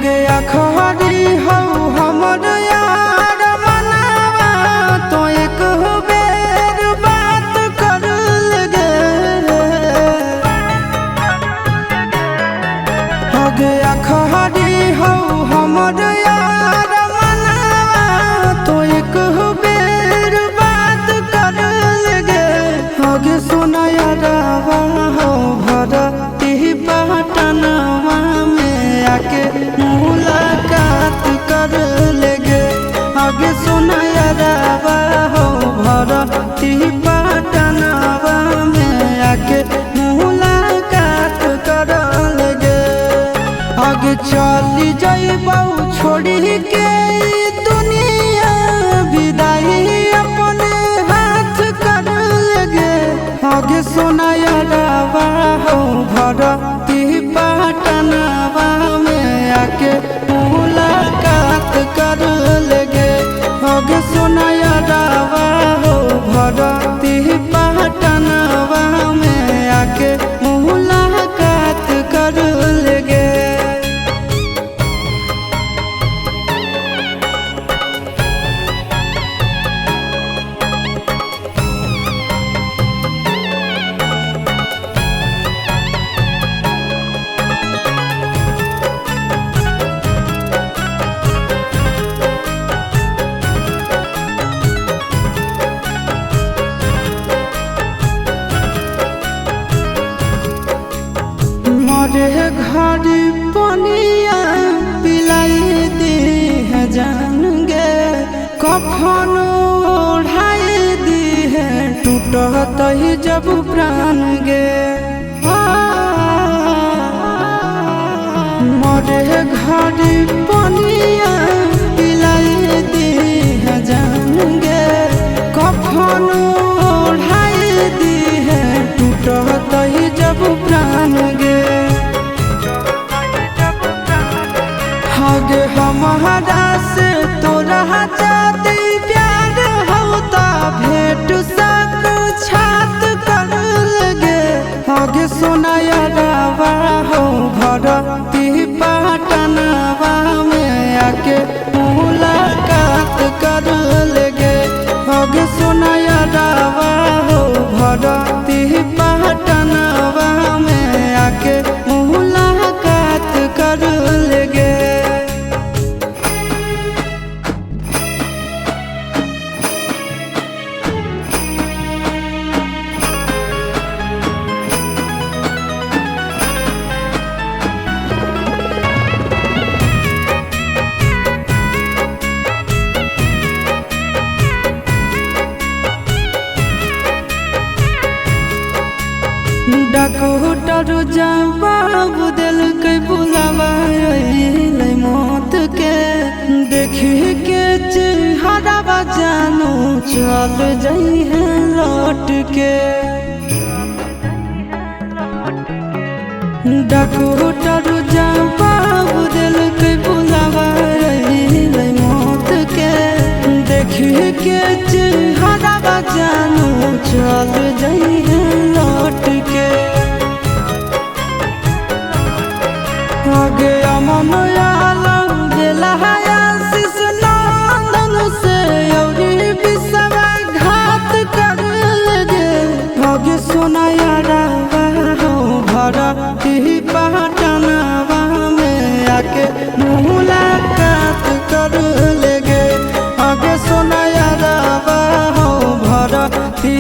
गया खरी हो हमर यार मनावा तो एक बेर बात कर लगे हो गया खरी हो हमर यार मनावा तो एक बेर बात कर लगे हो गे सोना यारावा हो भरती पटनवा में आके मुलाकात कर लेगे आगे सोना यारावा हो भरती पटनवा में आके मुलाकात कर लेगे आगे चली जाइबौ छोड़ी के दुनिया विदाई अपने हाथ कर लेगे आगे सोना यारावा हो भरती पटनवा में आके मुलाकात कर लेगे आगे सोना यारावा हो भरती पटनवा में आके मुलाकात कर लेगे। मरे घर पनिया पिलाई दी है जान गे कफन ओढ़ाई दी है टूटत ही जब प्राण गे मरे घर पनिया पिलाई दी है जान गे कफन ओढ़ाई दी है टूटत ही जब प्राण गे आगे हमारा से तोरा जाती प्यार होता भेंट साक्षात कर लगे आगे सोना यारावा हो भरती पटनवा में आके मुलाकात कर लेगे आगे सोना यारावा हो भरती पटनवा में आके मुलाकात कर लेगे। डॉक्टर जवाब दिल के बुलावा मौत के देखी के चेहरा जानू चल जाई है लौट के डॉक्टर जवाब दिल के बुलावा मौत के देखी के चेहरा जानू चल जाई है लौट के आगे अमन आलम गेला आशीष नंदन से औरी विश्वासघात कर लगे आगे सोना यारावा हो भरती पटनवा में आके मुलाकात कर लेगे आगे सोना यारावा हो भरती